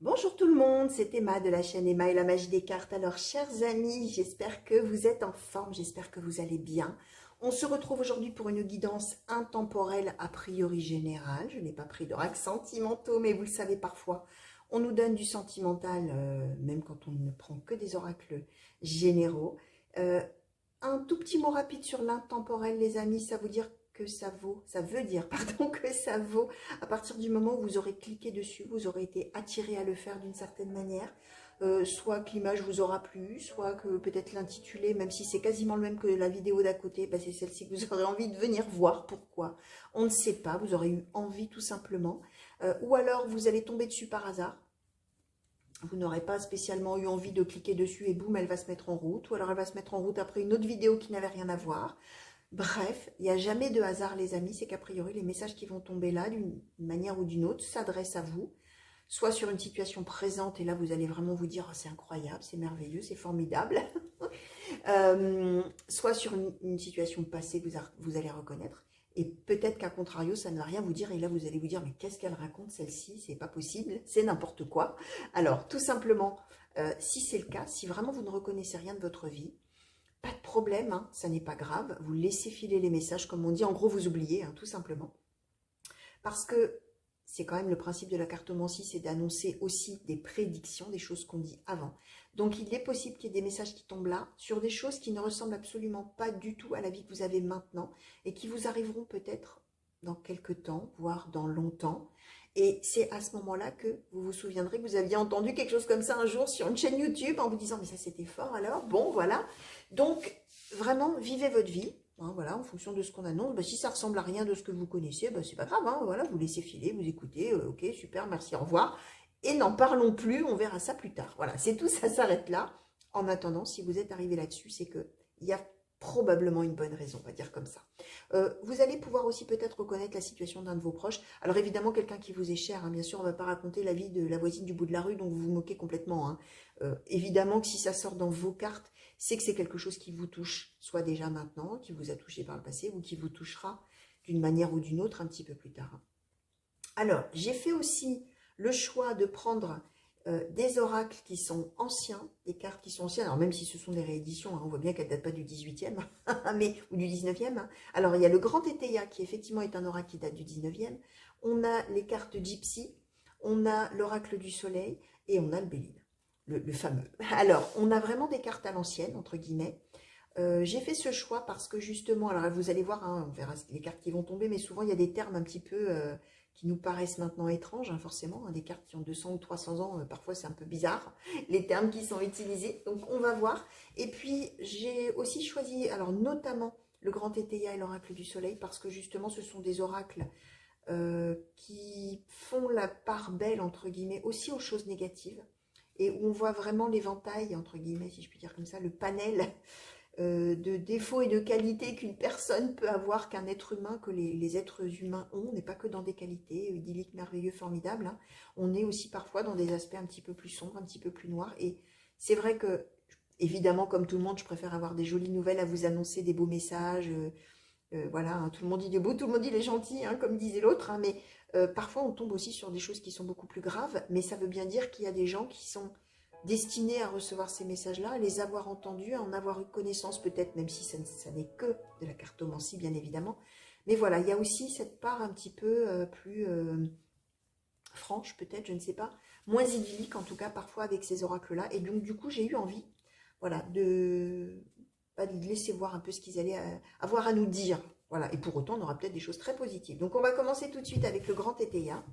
Bonjour tout le monde, c'est Emma de la chaîne Emma et la magie des cartes. Alors chers amis, j'espère que vous êtes en forme, j'espère que vous allez bien. On se retrouve aujourd'hui pour une guidance intemporelle a priori générale. Je n'ai pas pris d'oracle sentimentaux, mais vous le savez parfois, on nous donne du sentimental, même quand on ne prend que des oracles généraux. Euh, un tout petit mot rapide sur l'intemporel, les amis, ça veut dire que ça veut dire, pardon, que ça vaut à partir du moment où vous aurez cliqué dessus, vous aurez été attiré à le faire d'une certaine manière, soit que l'image vous aura plu, soit que peut-être l'intitulé, même si c'est quasiment le même que la vidéo d'à côté, bah c'est celle-ci que vous aurez envie de venir voir. Pourquoi? On ne sait pas, vous aurez eu envie tout simplement, ou alors vous allez tomber dessus par hasard. Vous n'aurez pas spécialement eu envie de cliquer dessus et boum, elle va se mettre en route, ou alors elle va se mettre en route après une autre vidéo qui n'avait rien à voir. Bref, il n'y a jamais de hasard, les amis, c'est qu'a priori, les messages qui vont tomber là, d'une manière ou d'une autre, s'adressent à vous, soit sur une situation présente, et là, vous allez vraiment vous dire, oh, c'est incroyable, c'est merveilleux, c'est formidable, soit sur une situation passée que vous allez reconnaître, et peut-être qu'à contrario, ça ne va rien vous dire, et là, vous allez vous dire, mais qu'est-ce qu'elle raconte, celle-ci, c'est pas possible, c'est n'importe quoi. Alors, tout simplement, si c'est le cas, si vraiment vous ne reconnaissez rien de votre vie, pas de problème, hein, ça n'est pas grave. Vous laissez filer les messages, comme on dit. En gros, vous oubliez, hein, tout simplement. Parce que c'est quand même le principe de la cartomancie, c'est d'annoncer aussi des prédictions, des choses qu'on dit avant. Donc, il est possible qu'il y ait des messages qui tombent là, sur des choses qui ne ressemblent absolument pas du tout à la vie que vous avez maintenant, et qui vous arriveront peut-être dans quelques temps, voire dans longtemps. Et c'est à ce moment-là que vous vous souviendrez que vous aviez entendu quelque chose comme ça un jour sur une chaîne YouTube en vous disant « mais ça c'était fort alors ?» Bon, voilà. Donc, vraiment, vivez votre vie. Hein, voilà, en fonction de ce qu'on annonce. Bah, si ça ressemble à rien de ce que vous connaissez, bah, c'est pas grave. Hein, voilà, vous laissez filer, vous écoutez. Ok, super, merci, au revoir. Et n'en parlons plus, on verra ça plus tard. Voilà, c'est tout, ça s'arrête là. En attendant, si vous êtes arrivé là-dessus, c'est qu'il y a probablement une bonne raison, on va dire comme ça. Vous allez pouvoir aussi peut-être reconnaître la situation d'un de vos proches. Alors évidemment, quelqu'un qui vous est cher, hein, bien sûr, on ne va pas raconter la vie de la voisine du bout de la rue dont vous vous moquez complètement. Hein. Évidemment que si ça sort dans vos cartes, c'est que c'est quelque chose qui vous touche, soit déjà maintenant, qui vous a touché par le passé, ou qui vous touchera d'une manière ou d'une autre un petit peu plus tard. Alors, j'ai fait aussi le choix de prendre des oracles qui sont anciens, des cartes qui sont anciennes, alors même si ce sont des rééditions, hein, on voit bien qu'elles ne datent pas du 18e, ou du 19e. Hein. Alors, il y a le Grand Étéia, qui effectivement est un oracle qui date du 19e. On a les cartes Gypsy, on a l'oracle du soleil, et on a le Béline, le fameux. Alors, on a vraiment des cartes à l'ancienne, entre guillemets. J'ai fait ce choix parce que justement, alors vous allez voir, hein, on verra les cartes qui vont tomber, mais souvent il y a des termes un petit peu qui nous paraissent maintenant étranges, hein, forcément, hein, des cartes qui ont 200 ou 300 ans, parfois c'est un peu bizarre, les termes qui sont utilisés, donc on va voir. Et puis j'ai aussi choisi, alors notamment le Grand Étéia et l'Oracle du Soleil, parce que justement ce sont des oracles qui font la part belle, entre guillemets, aussi aux choses négatives, et où on voit vraiment l'éventail, entre guillemets, si je puis dire comme ça, le panel de défauts et de qualités qu'une personne peut avoir, qu'un être humain, que les êtres humains ont. On n'est pas que dans des qualités idylliques, merveilleux, formidables. Hein. On est aussi parfois dans des aspects un petit peu plus sombres, un petit peu plus noirs. Et c'est vrai que, évidemment, comme tout le monde, je préfère avoir des jolies nouvelles à vous annoncer, des beaux messages. Voilà, hein, tout le monde dit des beaux, tout le monde dit les gentils, hein, comme disait l'autre. Hein, mais parfois, on tombe aussi sur des choses qui sont beaucoup plus graves. Mais ça veut bien dire qu'il y a des gens qui sont destinés à recevoir ces messages-là, à les avoir entendus, à en avoir eu connaissance peut-être, même si ça n'est que de la cartomancie, bien évidemment. Mais voilà, il y a aussi cette part un petit peu plus franche, peut-être, je ne sais pas, moins idyllique en tout cas, parfois avec ces oracles-là. Et donc, du coup, j'ai eu envie, voilà, de laisser voir un peu ce qu'ils allaient avoir à nous dire. Voilà, et pour autant, on aura peut-être des choses très positives. Donc, on va commencer tout de suite avec le Grand Étéia,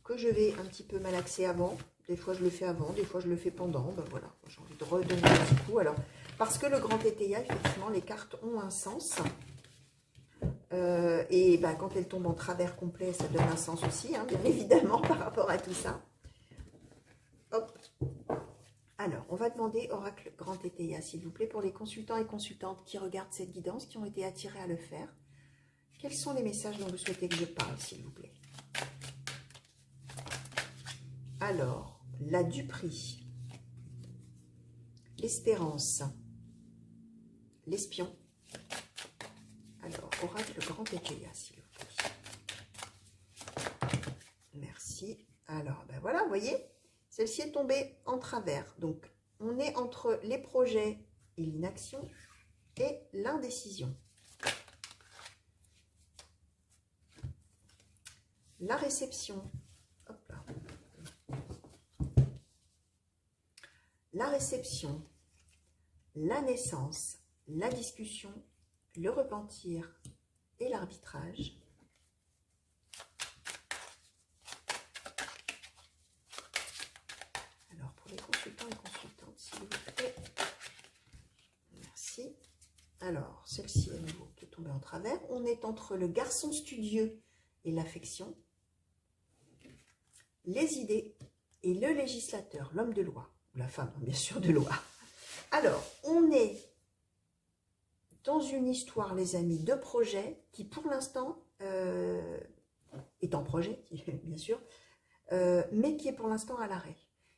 que je vais un petit peu malaxer avant. Des fois, je le fais avant, des fois, je le fais pendant. Ben voilà, j'ai envie de redonner un petit coup. Alors, parce que le Grand Étéia, effectivement, les cartes ont un sens. Et ben, quand elles tombent en travers complet, ça donne un sens aussi, hein, bien évidemment, par rapport à tout ça. Hop. Alors, on va demander Oracle Grand Étéia, s'il vous plaît, pour les consultants et consultantes qui regardent cette guidance, qui ont été attirés à le faire. Quels sont les messages dont vous souhaitez que je parle, s'il vous plaît? Alors, la duperie, l'espérance, l'espion. Alors, oracle Grand Étéia, s'il vous plaît. Merci. Alors, ben voilà, vous voyez, celle-ci est tombée en travers. Donc, on est entre les projets et l'inaction et l'indécision. La réception. Hop là. La réception, la naissance, la discussion, le repentir et l'arbitrage. Alors, pour les consultants et consultantes, s'il vous plaît. Merci. Alors, celle-ci à nouveau qui est tombée en travers. On est entre le garçon studieux et l'affection, les idées et le législateur, l'homme de loi, ou la femme, bien sûr, de loi. Alors, on est dans une histoire, les amis, de projet qui, pour l'instant, est en projet, bien sûr, mais qui est pour l'instant à l'arrêt.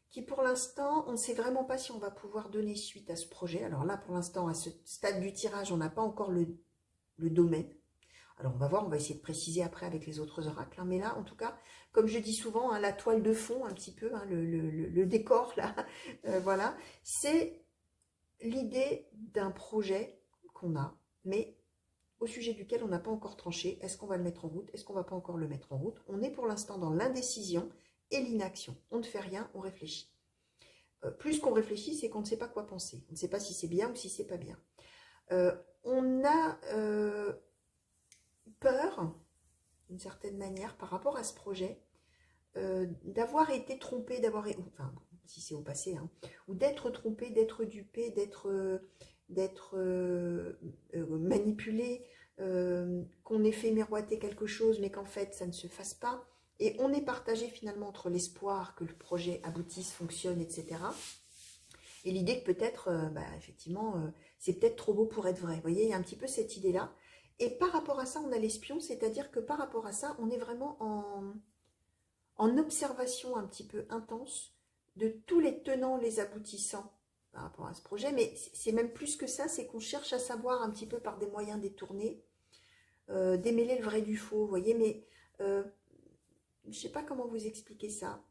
Qui, pour l'instant, on ne sait vraiment pas si on va pouvoir donner suite à ce projet. Alors là, pour l'instant, à ce stade du tirage, on n'a pas encore le domaine. Alors, on va voir, on va essayer de préciser après avec les autres oracles. Hein, mais là, en tout cas, comme je dis souvent, hein, la toile de fond, un petit peu, hein, le décor, là, voilà, c'est l'idée d'un projet qu'on a, mais au sujet duquel on n'a pas encore tranché. Est-ce qu'on va le mettre en route? Est-ce qu'on ne va pas encore le mettre en route? On est pour l'instant dans l'indécision et l'inaction. On ne fait rien, on réfléchit. Plus qu'on réfléchit, c'est qu'on ne sait pas quoi penser. On ne sait pas si c'est bien ou si c'est pas bien. On a peur, d'une certaine manière, par rapport à ce projet, d'avoir été trompé, enfin, si c'est au passé, hein, ou d'être trompé, d'être dupé, d'être manipulé, qu'on ait fait miroiter quelque chose, mais qu'en fait, ça ne se fasse pas. Et on est partagé finalement entre l'espoir que le projet aboutisse, fonctionne, etc. Et l'idée que peut-être, effectivement, c'est peut-être trop beau pour être vrai. Vous voyez, il y a un petit peu cette idée-là. Et par rapport à ça, on a l'espion, c'est-à-dire que par rapport à ça, on est vraiment en observation un petit peu intense de tous les tenants, les aboutissants par rapport à ce projet. Mais c'est même plus que ça, c'est qu'on cherche à savoir un petit peu par des moyens détournés, démêler le vrai du faux, vous voyez, mais je ne sais pas comment vous expliquer ça.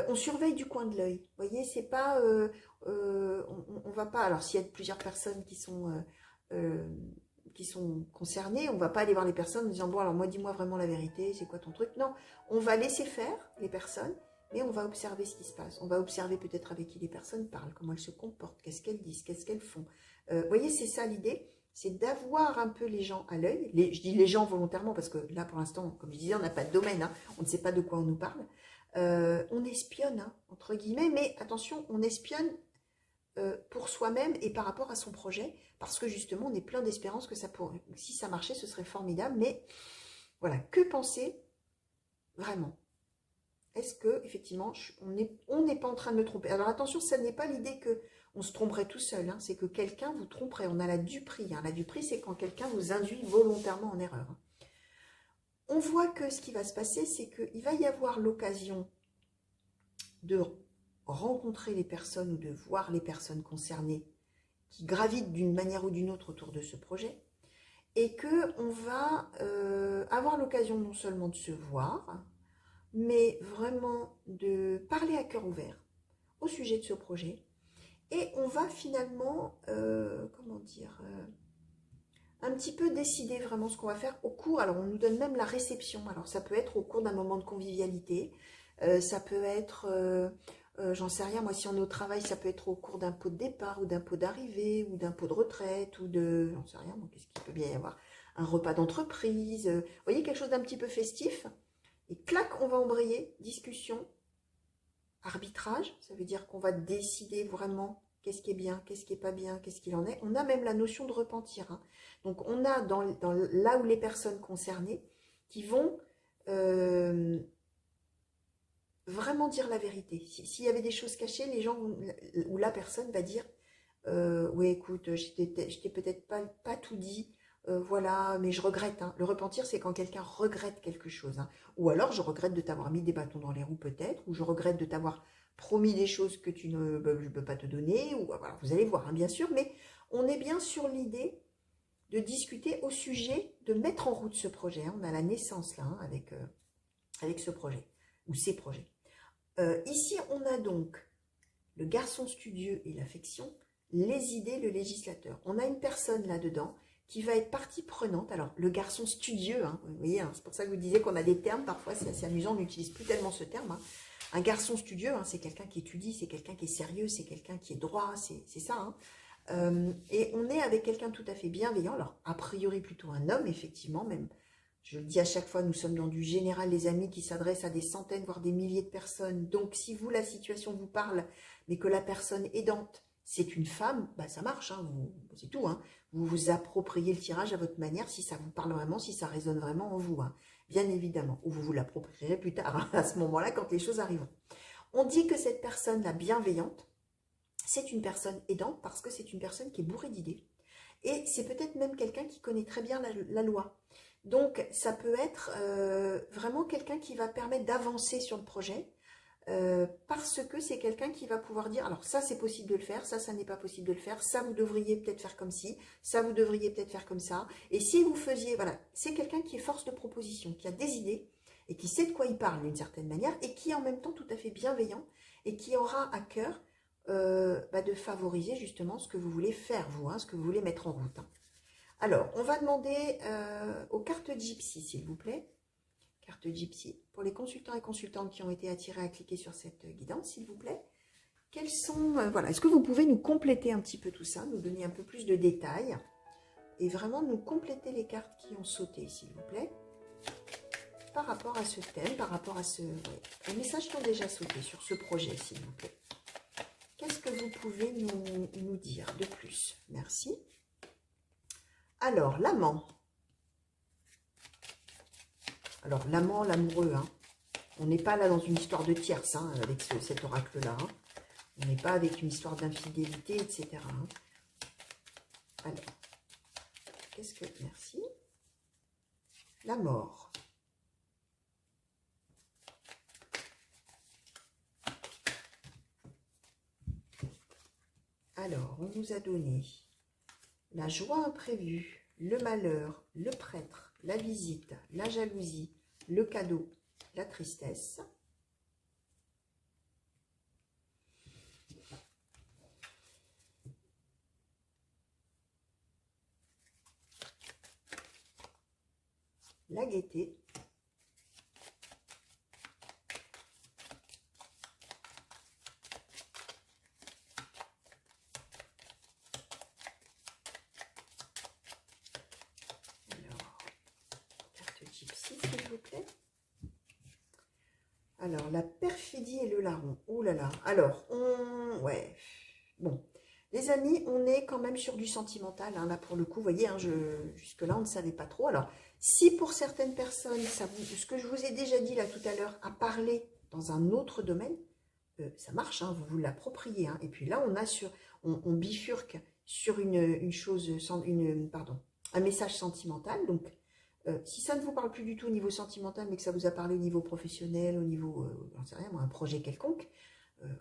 On surveille du coin de l'œil, vous voyez, c'est pas, on va pas, alors s'il y a plusieurs personnes qui sont concernées, on va pas aller voir les personnes en disant, bon alors moi dis-moi vraiment la vérité, c'est quoi ton truc? Non, on va laisser faire les personnes, mais on va observer ce qui se passe, on va observer peut-être avec qui les personnes parlent, comment elles se comportent, qu'est-ce qu'elles disent, qu'est-ce qu'elles font. Vous voyez, c'est ça l'idée, c'est d'avoir un peu les gens à l'œil, je dis les gens volontairement parce que là pour l'instant, comme je disais, on n'a pas de domaine, hein, on ne sait pas de quoi on nous parle. On espionne, hein, entre guillemets, mais attention, on espionne pour soi-même et par rapport à son projet, parce que justement, on est plein d'espérance que si ça marchait, ce serait formidable, mais voilà, que penser vraiment? Est-ce que, effectivement, on n'est pas en train de me tromper? Alors attention, ça n'est pas l'idée qu'on se tromperait tout seul, hein, c'est que quelqu'un vous tromperait, on a la duperie, hein. La duperie, c'est quand quelqu'un vous induit volontairement en erreur, hein. On voit que ce qui va se passer, c'est qu'il va y avoir l'occasion de rencontrer les personnes ou de voir les personnes concernées qui gravitent d'une manière ou d'une autre autour de ce projet et qu'on va avoir l'occasion non seulement de se voir, mais vraiment de parler à cœur ouvert au sujet de ce projet et on va finalement, comment dire, un petit peu décider vraiment ce qu'on va faire au cours, alors on nous donne même la réception, alors ça peut être au cours d'un moment de convivialité, ça peut être, j'en sais rien, moi si on est au travail, ça peut être au cours d'un pot de départ, ou d'un pot d'arrivée, ou d'un pot de retraite, ou de, j'en sais rien, moi qu'est-ce qu'il peut bien y avoir, un repas d'entreprise, vous voyez, quelque chose d'un petit peu festif, et clac, on va embrayer, discussion, arbitrage, ça veut dire qu'on va décider vraiment qu'est-ce qui est bien, qu'est-ce qui n'est pas bien, qu'est-ce qu'il en est. On a même la notion de repentir, hein. Donc, on a dans là où les personnes concernées qui vont vraiment dire la vérité. S'il y avait des choses cachées, les gens, ou la personne va dire oui, écoute, je t'ai peut-être pas tout dit, voilà, mais je regrette, hein. Le repentir, c'est quand quelqu'un regrette quelque chose, hein. Ou alors, je regrette de t'avoir mis des bâtons dans les roues peut-être, ou je regrette de t'avoir promis des choses que je ne peux pas te donner, ou voilà, vous allez voir, hein, bien sûr, mais on est bien sur l'idée de discuter au sujet de mettre en route ce projet, hein. On a la naissance là, hein, avec ce projet. ou ses projets. Ici, on a donc le garçon studieux et l'affection, les idées, le législateur. On a une personne là-dedans qui va être partie prenante. Alors, le garçon studieux, hein, vous voyez, hein, c'est pour ça que je vous disais qu'on a des termes, parfois c'est assez amusant, on n'utilise plus tellement ce terme. Hein. Un garçon studieux, hein, c'est quelqu'un qui étudie, c'est quelqu'un qui est sérieux, c'est quelqu'un qui est droit, c'est ça. Hein. Et on est avec quelqu'un tout à fait bienveillant, alors a priori plutôt un homme, effectivement, même, je le dis à chaque fois, nous sommes dans du général, les amis, qui s'adressent à des centaines, voire des milliers de personnes. Donc, si vous, la situation vous parle, mais que la personne aidante, c'est une femme, bah, ça marche, hein, c'est tout. Hein. Vous vous appropriez le tirage à votre manière, si ça vous parle vraiment, si ça résonne vraiment en vous, hein, bien évidemment. Ou vous vous l'approprierez plus tard, hein, à ce moment-là, quand les choses arriveront. On dit que cette personne, la bienveillante, c'est une personne aidante parce que c'est une personne qui est bourrée d'idées. Et c'est peut-être même quelqu'un qui connaît très bien la loi. Donc, ça peut être vraiment quelqu'un qui va permettre d'avancer sur le projet, parce que c'est quelqu'un qui va pouvoir dire, alors ça c'est possible de le faire, ça n'est pas possible de le faire, ça vous devriez peut-être faire comme ci, ça vous devriez peut-être faire comme ça. Et si vous faisiez, voilà, c'est quelqu'un qui est force de proposition, qui a des idées, et qui sait de quoi il parle d'une certaine manière, et qui est en même temps tout à fait bienveillant, et qui aura à cœur de favoriser justement ce que vous voulez faire, vous, hein, ce que vous voulez mettre en route. Hein. Alors, on va demander aux cartes Gypsy, s'il vous plaît. Carte Gypsy. Pour les consultants et consultantes qui ont été attirés à cliquer sur cette guidance, s'il vous plaît. Quels sont... voilà, est-ce que vous pouvez nous compléter un petit peu tout ça, nous donner un peu plus de détails et vraiment nous compléter les cartes qui ont sauté, s'il vous plaît, par rapport à ce thème, par rapport à ce... Ouais, les messages qui ont déjà sauté sur ce projet, s'il vous plaît. Qu'est-ce que vous pouvez nous dire de plus? Merci. Alors, l'amant. Alors, l'amant, l'amoureux, hein. On n'est pas là dans une histoire de tierce, hein, avec cet oracle-là. Hein. On n'est pas avec une histoire d'infidélité, etc. Hein. Alors, qu'est-ce que... Merci. La mort. Alors, on nous a donné la joie imprévue, le malheur, le prêtre, la visite, la jalousie, le cadeau, la tristesse. La gaieté. Alors, la perfidie et le larron. Oh là là. Alors, ouais. Bon. Les amis, on est quand même sur du sentimental. Hein, là, pour le coup, vous voyez, hein, jusque-là, on ne savait pas trop. Alors, si pour certaines personnes, ce que je vous ai déjà dit là tout à l'heure, a parlé dans un autre domaine, ça marche, hein, vous vous l'appropriez. Hein, et puis là, on bifurque sur une chose, un message sentimental. Donc, si ça ne vous parle plus du tout au niveau sentimental, mais que ça vous a parlé au niveau professionnel, au niveau, j'en sais rien, moi, un projet quelconque,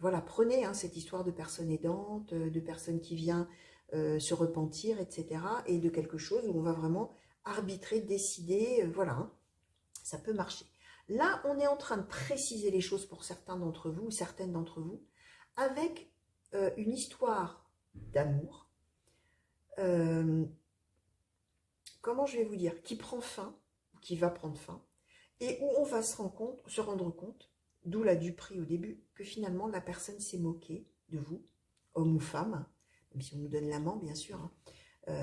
voilà, prenez hein, cette histoire de personne aidante, de personne qui vient se repentir, etc. Et de quelque chose où on va vraiment arbitrer, décider, voilà, hein, ça peut marcher. Là, on est en train de préciser les choses pour certains d'entre vous, ou certaines d'entre vous, avec une histoire d'amour, comment je vais vous dire, qui prend fin, ou qui va prendre fin, et où on va se rendre compte, d'où la duperie au début, que finalement la personne s'est moquée de vous, homme ou femme, même si on nous donne l'amant, bien sûr, hein.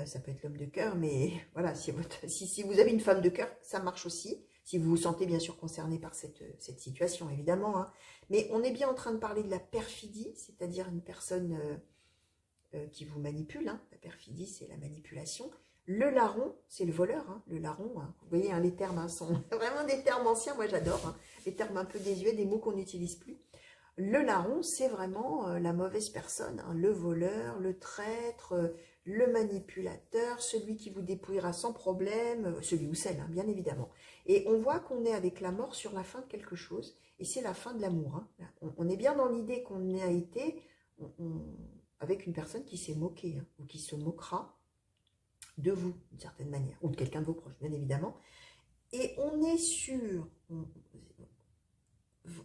Ça peut être l'homme de cœur, mais voilà, si vous avez une femme de cœur, ça marche aussi, si vous vous sentez bien sûr concerné par cette situation, évidemment. Hein. Mais on est bien en train de parler de la perfidie, c'est-à-dire une personne qui vous manipule. Hein. La perfidie, c'est la manipulation. Le larron, c'est le voleur, hein, le larron. Hein. Vous voyez, hein, les termes hein, sont vraiment des termes anciens, moi j'adore. Hein, les termes un peu désuets, des mots qu'on n'utilise plus. Le larron, c'est vraiment la mauvaise personne, hein, le voleur, le traître, le manipulateur, celui qui vous dépouillera sans problème, celui ou celle, hein, bien évidemment. Et on voit qu'on est avec la mort sur la fin de quelque chose, et c'est la fin de l'amour. Hein. On est bien dans l'idée qu'on a été avec une personne qui s'est moquée, hein, ou qui se moquera de vous, d'une certaine manière, ou de quelqu'un de vos proches, bien évidemment. Et on est sur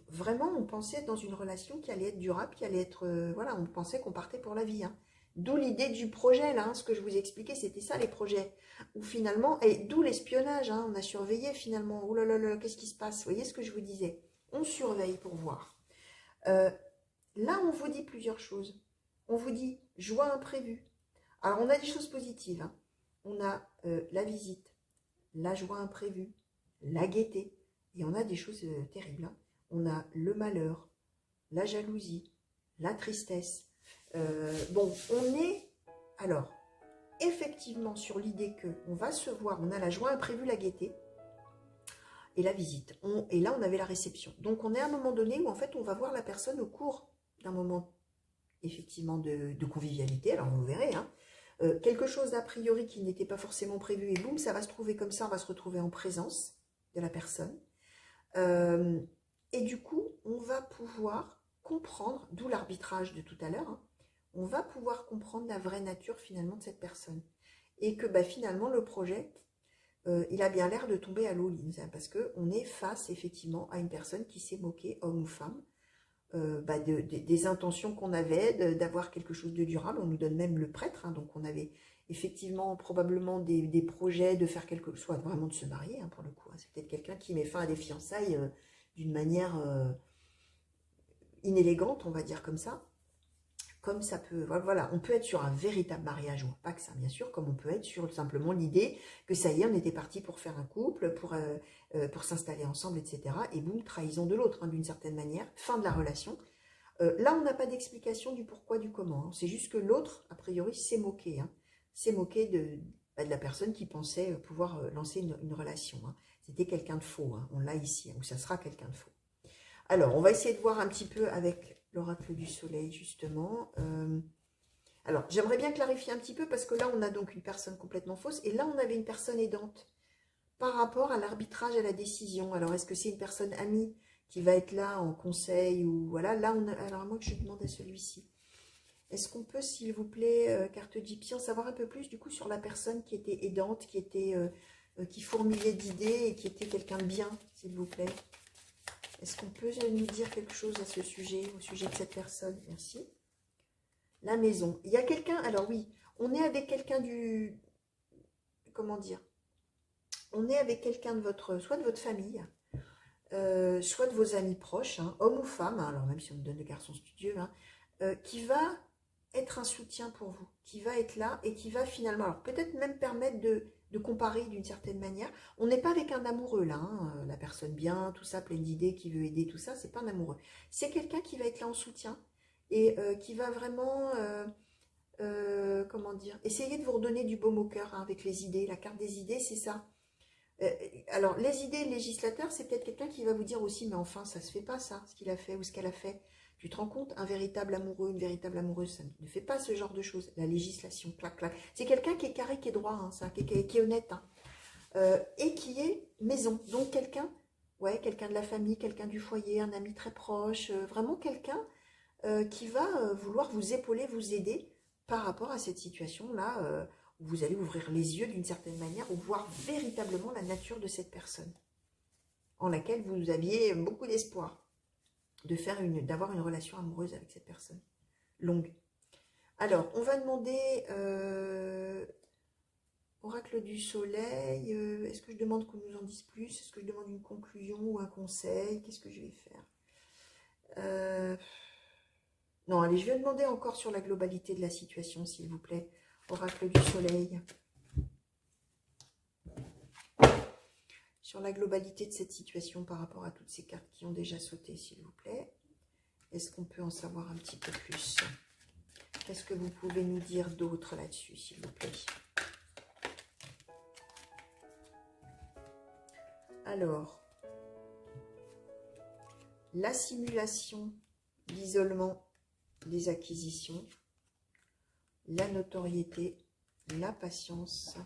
vraiment, on pensait être dans une relation qui allait être durable, qui allait être... voilà, on pensait qu'on partait pour la vie. Hein. D'où l'idée du projet, là, hein, ce que je vous ai expliqué, c'était ça, les projets. Où finalement, et d'où l'espionnage, hein, on a surveillé finalement. Oh là là là, qu'est-ce qui se passe? Vous voyez ce que je vous disais? On surveille pour voir. Euh, Là, on vous dit plusieurs choses. On vous dit joie imprévue. Alors, on a des choses positives. Hein. On a la visite, la joie imprévue, la gaieté. Et on a des choses terribles. Hein. On a le malheur, la jalousie, la tristesse. Bon, on est, alors, effectivement sur l'idée qu'on va se voir, on a la joie imprévue, la gaieté et la visite. Et là, on avait la réception. Donc, on est à un moment donné où, en fait, on va voir la personne au cours d'un moment, effectivement, de convivialité. Alors, vous verrez, hein. Quelque chose d'a priori qui n'était pas forcément prévu, et boum, ça va se trouver comme ça, on va se retrouver en présence de la personne. Et du coup, on va pouvoir comprendre, d'où l'arbitrage de tout à l'heure, hein, on va pouvoir comprendre la vraie nature finalement de cette personne. Et que bah, finalement, le projet, il a bien l'air de tomber à l'eau, parce qu'on est face effectivement à une personne qui s'est moquée, homme ou femme, bah, des intentions qu'on avait, d'avoir quelque chose de durable. On nous donne même le prêtre, hein, donc on avait effectivement probablement des projets de faire quelque chose, soit vraiment de se marier, hein, pour le coup. Hein. C'est peut-être quelqu'un qui met fin à des fiançailles d'une manière inélégante, on va dire comme ça. Comme ça peut, voilà, on peut être sur un véritable mariage, ou pas que ça, bien sûr, comme on peut être sur simplement l'idée que ça y est, on était parti pour faire un couple, pour s'installer ensemble, etc. Et boum, trahison de l'autre, hein, d'une certaine manière, fin de la relation. Là, on n'a pas d'explication du pourquoi, du comment. Hein. C'est juste que l'autre, a priori, s'est moqué. Hein. S'est moqué de la personne qui pensait pouvoir lancer une relation. Hein. C'était quelqu'un de faux. Hein. On l'a ici, hein, ou ça sera quelqu'un de faux. Alors, on va essayer de voir un petit peu avec l'oracle du soleil, justement. Alors, j'aimerais bien clarifier un petit peu, parce que là, on a donc une personne complètement fausse, et là, on avait une personne aidante par rapport à l'arbitrage, à la décision. Alors, est-ce que c'est une personne amie qui va être là en conseil, ou voilà, là, alors moi que je demande à celui-ci. Est-ce qu'on peut, s'il vous plaît, carte Gypsy, en savoir un peu plus, du coup, sur la personne qui était aidante, qui fourmillait d'idées, et qui était quelqu'un de bien, s'il vous plaît? Est-ce qu'on peut nous dire quelque chose à ce sujet, au sujet de cette personne? Merci. La maison. Il y a quelqu'un, alors oui, on est avec quelqu'un du... Comment dire? On est avec quelqu'un de votre... Soit de votre famille, soit de vos amis proches, hein, homme ou femme, hein, alors même si on me donne le garçon studieux, hein, qui va être un soutien pour vous, qui va être là et qui va finalement, alors peut-être même permettre de comparer d'une certaine manière. On n'est pas avec un amoureux là, hein, la personne bien, tout ça, pleine d'idées, qui veut aider, tout ça, c'est pas un amoureux. C'est quelqu'un qui va être là en soutien et qui va vraiment, comment dire, essayer de vous redonner du baume au cœur, hein, avec les idées. La carte des idées, c'est ça. Alors, les idées législateurs, c'est peut-être quelqu'un qui va vous dire aussi, mais enfin, ça se fait pas ça, ce qu'il a fait ou ce qu'elle a fait. Tu te rends compte, un véritable amoureux, une véritable amoureuse, ça ne fait pas ce genre de choses. La législation, clac, clac. C'est quelqu'un qui est carré, qui est droit, hein, ça, qui est honnête, hein, et qui est maison. Donc, quelqu'un, ouais, quelqu'un de la famille, quelqu'un du foyer, un ami très proche, vraiment quelqu'un qui va vouloir vous épauler, vous aider par rapport à cette situation-là, où vous allez ouvrir les yeux d'une certaine manière, ou voir véritablement la nature de cette personne, en laquelle vous aviez beaucoup d'espoir d'avoir une relation amoureuse avec cette personne, longue. Alors, on va demander, oracle du soleil, est-ce que je demande qu'on nous en dise plus? Est-ce que je demande une conclusion ou un conseil? Qu'est-ce que je vais faire? Non, allez, je vais demander encore sur la globalité de la situation, s'il vous plaît. Oracle du soleil. Sur la globalité de cette situation par rapport à toutes ces cartes qui ont déjà sauté, s'il vous plaît. Est-ce qu'on peut en savoir un petit peu plus? Qu'est-ce que vous pouvez nous dire d'autre là-dessus, s'il vous plaît? Alors, la simulation, l'isolement, les acquisitions, la notoriété, la patience.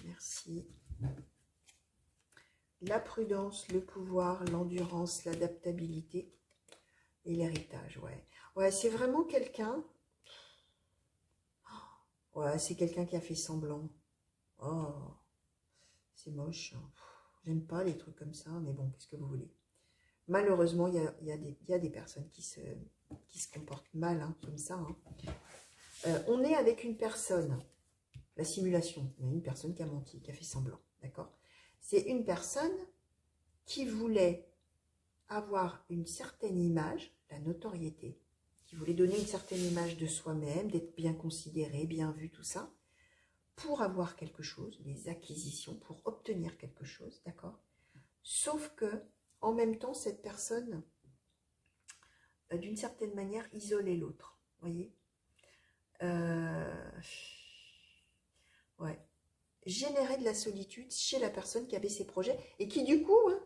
Merci. La prudence, le pouvoir, l'endurance, l'adaptabilité et l'héritage. Ouais, ouais, c'est vraiment quelqu'un. Ouais, c'est quelqu'un qui a fait semblant. Oh, c'est moche. J'aime pas les trucs comme ça, mais bon, qu'est-ce que vous voulez? Malheureusement, il y a des personnes qui se comportent mal, hein, comme ça. Hein. On est avec une personne, la simulation, on a une personne qui a menti, qui a fait semblant, d'accord? C'est une personne qui voulait avoir une certaine image, la notoriété, qui voulait donner une certaine image de soi-même, d'être bien considéré, bien vu, tout ça, pour avoir quelque chose, des acquisitions, pour obtenir quelque chose, d'accord? Sauf que, en même temps, cette personne, d'une certaine manière, isolait l'autre, voyez? Ouais. Générer de la solitude chez la personne qui avait ses projets et qui, du coup, hein,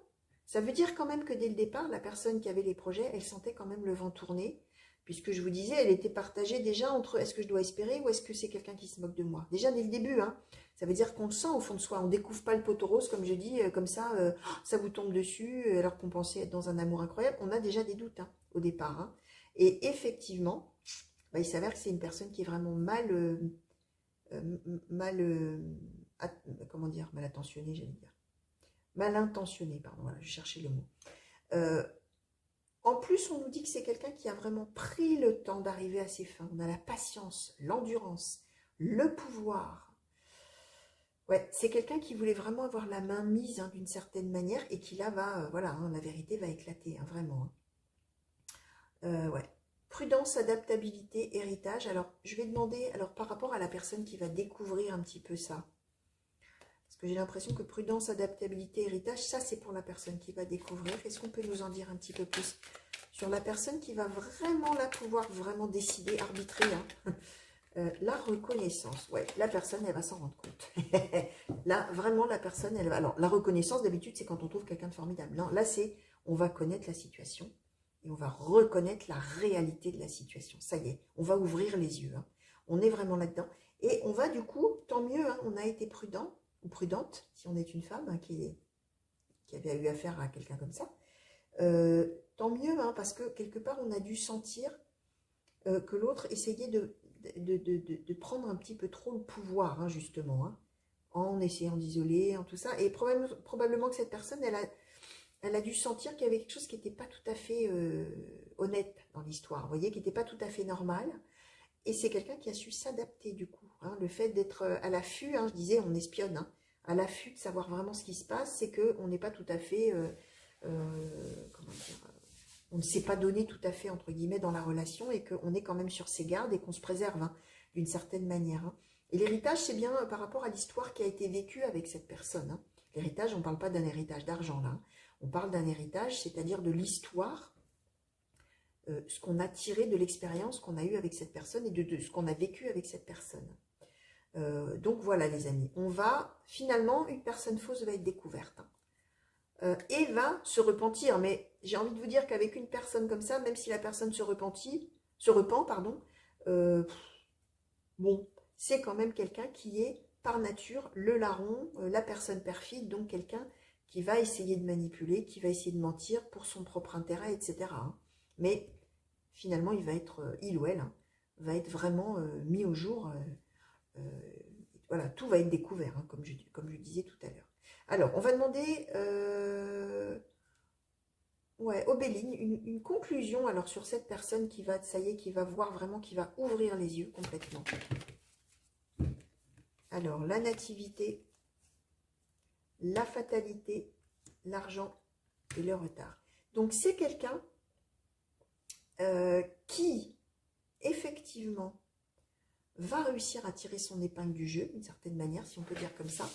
ça veut dire quand même que dès le départ, la personne qui avait les projets, elle sentait quand même le vent tourner, puisque je vous disais, elle était partagée déjà entre est-ce que je dois espérer ou est-ce que c'est quelqu'un qui se moque de moi. Déjà dès le début, hein, ça veut dire qu'on le sent au fond de soi. On ne découvre pas le poteau rose, comme je dis, comme ça, ça vous tombe dessus, alors qu'on pensait être dans un amour incroyable. On a déjà des doutes hein, au départ. Hein. Et effectivement, bah, il s'avère que c'est une personne qui est vraiment mal, comment dire, mal attentionnée, j'allais dire. Mal intentionnée, pardon, voilà, je cherchais le mot. En plus, on nous dit que c'est quelqu'un qui a vraiment pris le temps d'arriver à ses fins. On a la patience, l'endurance, le pouvoir. Ouais, c'est quelqu'un qui voulait vraiment avoir la main mise hein, d'une certaine manière et qui là va, voilà, hein, la vérité va éclater, hein, vraiment. Hein. Ouais. Prudence, adaptabilité, héritage. Alors, je vais demander, alors par rapport à la personne qui va découvrir un petit peu ça, parce que j'ai l'impression que prudence, adaptabilité, héritage, ça c'est pour la personne qui va découvrir. Est-ce qu'on peut nous en dire un petit peu plus sur la personne qui va vraiment là pouvoir vraiment décider, arbitrer hein. La reconnaissance, ouais, la personne elle va s'en rendre compte. Là vraiment la personne elle va. Alors la reconnaissance d'habitude c'est quand on trouve quelqu'un de formidable. Non, là c'est on va connaître la situation et on va reconnaître la réalité de la situation. Ça y est, on va ouvrir les yeux. Hein. On est vraiment là-dedans et on va du coup, tant mieux, hein, on a été prudent ou prudente, si on est une femme hein, qui avait eu affaire à quelqu'un comme ça, tant mieux, hein, parce que quelque part, on a dû sentir que l'autre essayait de prendre un petit peu trop le pouvoir, hein, justement, hein, en essayant d'isoler, en tout ça. Et probablement que cette personne, elle a dû sentir qu'il y avait quelque chose qui n'était pas tout à fait honnête dans l'histoire, vous voyez, qui n'était pas tout à fait normal. Et c'est quelqu'un qui a su s'adapter du coup. Hein. Le fait d'être à l'affût, hein, je disais, on espionne, hein, à l'affût de savoir vraiment ce qui se passe, c'est qu'on n'est pas tout à fait, comment dire, on ne s'est pas donné tout à fait, entre guillemets, dans la relation et qu'on est quand même sur ses gardes et qu'on se préserve hein, d'une certaine manière. Hein. Et l'héritage, c'est bien par rapport à l'histoire qui a été vécue avec cette personne. Hein. L'héritage, on ne parle pas d'un héritage d'argent là. Hein. On parle d'un héritage, c'est-à-dire de l'histoire, ce qu'on a tiré de l'expérience qu'on a eue avec cette personne et de ce qu'on a vécu avec cette personne. Donc voilà les amis, on va, finalement, une personne fausse va être découverte. Hein. Et va se repentir, mais j'ai envie de vous dire qu'avec une personne comme ça, même si la personne se repent, pardon, bon, c'est quand même quelqu'un qui est, par nature, le larron, la personne perfide, donc quelqu'un qui va essayer de manipuler, qui va essayer de mentir pour son propre intérêt, etc. Hein. Mais finalement, il ou elle, hein, va être vraiment mis au jour. Voilà, tout va être découvert, hein, comme je disais tout à l'heure. Alors, on va demander ouais, Obéline, une conclusion alors sur cette personne qui va, ça y est, qui va voir vraiment, qui va ouvrir les yeux complètement. Alors, la nativité, la fatalité, l'argent et le retard. Donc, c'est quelqu'un qui, effectivement, va réussir à tirer son épingle du jeu, d'une certaine manière, si on peut dire comme ça.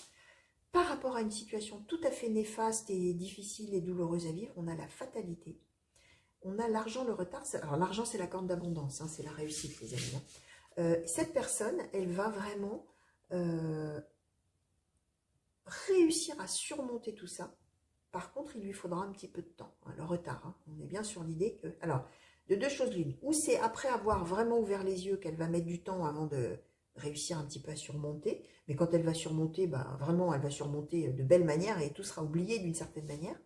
Par rapport à une situation tout à fait néfaste et difficile et douloureuse à vivre, on a la fatalité. On a l'argent, le retard. Alors, l'argent, c'est la corne d'abondance, hein, c'est la réussite, les amis. Hein. Cette personne, elle va vraiment réussir à surmonter tout ça. Par contre, il lui faudra un petit peu de temps, hein, le retard. Hein. On est bien sur l'idée que... Alors, de deux choses l'une. Ou c'est après avoir vraiment ouvert les yeux qu'elle va mettre du temps avant de réussir un petit peu à surmonter. Mais quand elle va surmonter, bah, vraiment, elle va surmonter de belle manière et tout sera oublié d'une certaine manière.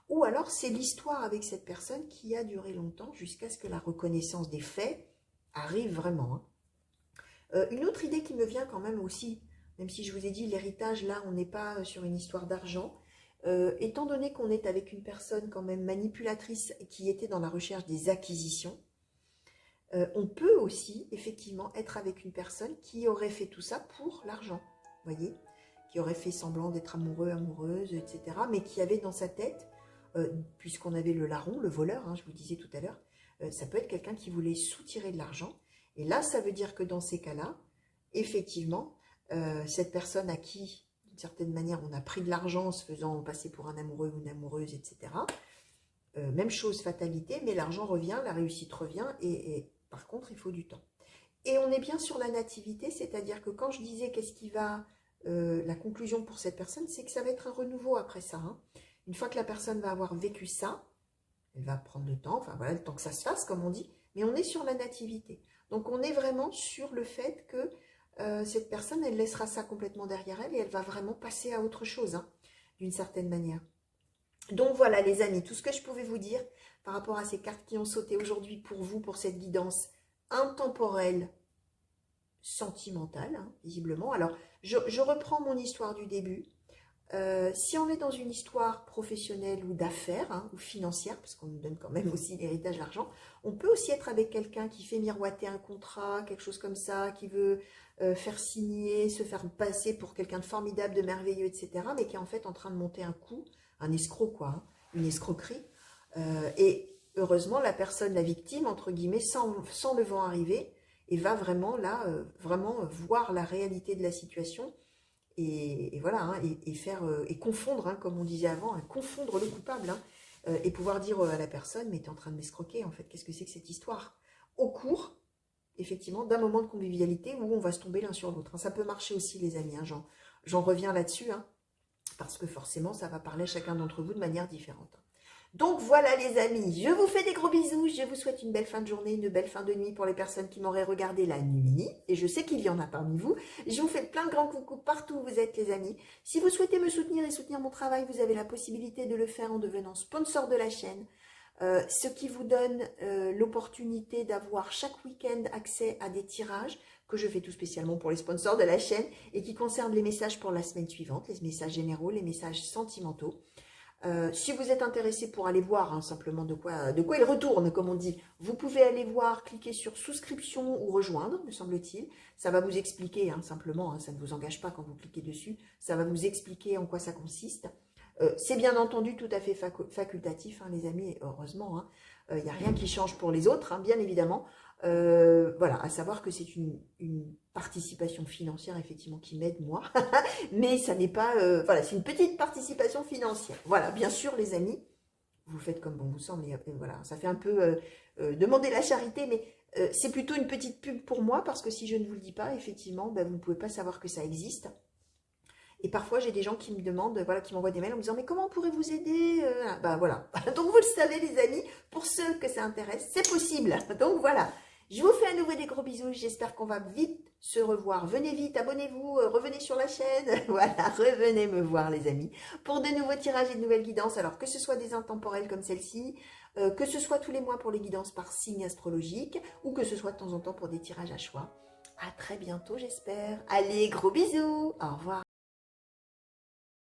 Ou alors, c'est l'histoire avec cette personne qui a duré longtemps jusqu'à ce que la reconnaissance des faits arrive vraiment. Hein. Une autre idée qui me vient quand même aussi, même si je vous ai dit l'héritage, là, on n'est pas sur une histoire d'argent, Étant donné qu'on est avec une personne quand même manipulatrice qui était dans la recherche des acquisitions, on peut aussi effectivement être avec une personne qui aurait fait tout ça pour l'argent, voyez, qui aurait fait semblant d'être amoureux, amoureuse, etc. Mais qui avait dans sa tête, puisqu'on avait le larron, le voleur, hein, je vous le disais tout à l'heure, ça peut être quelqu'un qui voulait soutirer de l'argent. Et là, ça veut dire que dans ces cas-là, effectivement, cette personne à qui, d'une certaine manière, on a pris de l'argent en se faisant passer pour un amoureux ou une amoureuse, etc. Même chose, fatalité, mais l'argent revient, la réussite revient, et par contre, il faut du temps. Et on est bien sur la nativité, c'est-à-dire que quand je disais qu'est-ce qui va, la conclusion pour cette personne, c'est que ça va être un renouveau après ça. Hein. Une fois que la personne va avoir vécu ça, elle va prendre le temps, enfin voilà, le temps que ça se fasse, comme on dit, mais on est sur la nativité. Donc on est vraiment sur le fait que cette personne, elle laissera ça complètement derrière elle et elle va vraiment passer à autre chose, hein, d'une certaine manière. Donc voilà les amis, tout ce que je pouvais vous dire par rapport à ces cartes qui ont sauté aujourd'hui pour vous, pour cette guidance intemporelle, sentimentale, hein, visiblement. Alors, je reprends mon histoire du début. Si on est dans une histoire professionnelle ou d'affaires, hein, ou financière, parce qu'on nous donne quand même aussi l'héritage d'argent, on peut aussi être avec quelqu'un qui fait miroiter un contrat, quelque chose comme ça, qui veut faire signer, se faire passer pour quelqu'un de formidable, de merveilleux, etc., mais qui est en fait en train de monter un coup, un escroc quoi, hein, une escroquerie. Et heureusement, la personne, la victime, entre guillemets, sans le vent arriver, et va vraiment là, vraiment voir la réalité de la situation, et voilà, hein, et faire et confondre, hein, comme on disait avant, hein, confondre le coupable, hein, et pouvoir dire à la personne, mais tu es en train de m'escroquer, en fait, qu'est-ce que c'est que cette histoire? Au cours, effectivement, d'un moment de convivialité où on va se tomber l'un sur l'autre. Hein. Ça peut marcher aussi, les amis, hein, j'en reviens là-dessus, hein, parce que forcément, ça va parler à chacun d'entre vous de manière différente. Donc voilà les amis, je vous fais des gros bisous, je vous souhaite une belle fin de journée, une belle fin de nuit pour les personnes qui m'auraient regardé la nuit, et je sais qu'il y en a parmi vous. Je vous fais plein de grands coucous partout où vous êtes les amis. Si vous souhaitez me soutenir et soutenir mon travail, vous avez la possibilité de le faire en devenant sponsor de la chaîne, ce qui vous donne l'opportunité d'avoir chaque week-end accès à des tirages que je fais tout spécialement pour les sponsors de la chaîne et qui concernent les messages pour la semaine suivante, les messages généraux, les messages sentimentaux. Si vous êtes intéressé pour aller voir hein, simplement de quoi il retourne, comme on dit, vous pouvez aller voir, cliquer sur souscription ou rejoindre, me semble-t-il. Ça va vous expliquer, hein, simplement, hein, ça ne vous engage pas quand vous cliquez dessus, ça va vous expliquer en quoi ça consiste. C'est bien entendu tout à fait facultatif, hein, les amis, et heureusement, hein, il n'y a rien qui change pour les autres, hein, bien évidemment. Voilà, à savoir que c'est une participation financière, effectivement, qui m'aide, moi. Mais ça n'est pas... voilà, c'est une petite participation financière. Voilà, bien sûr, les amis, vous faites comme bon vous semble. Voilà, ça fait un peu demander la charité, mais c'est plutôt une petite pub pour moi, parce que si je ne vous le dis pas, effectivement, ben, vous ne pouvez pas savoir que ça existe. Et parfois, j'ai des gens qui me demandent, voilà, qui m'envoient des mails en me disant « Mais comment on pourrait vous aider ?» Ben voilà. Donc, vous le savez, les amis, pour ceux que ça intéresse, c'est possible. Donc, voilà. Je vous fais à nouveau des gros bisous. J'espère qu'on va vite se revoir. Venez vite, abonnez-vous, revenez sur la chaîne. Voilà, revenez me voir, les amis, pour de nouveaux tirages et de nouvelles guidances. Alors, que ce soit des intemporelles comme celle-ci, que ce soit tous les mois pour les guidances par signe astrologique, ou que ce soit de temps en temps pour des tirages à choix. À très bientôt, j'espère. Allez, gros bisous. Au revoir.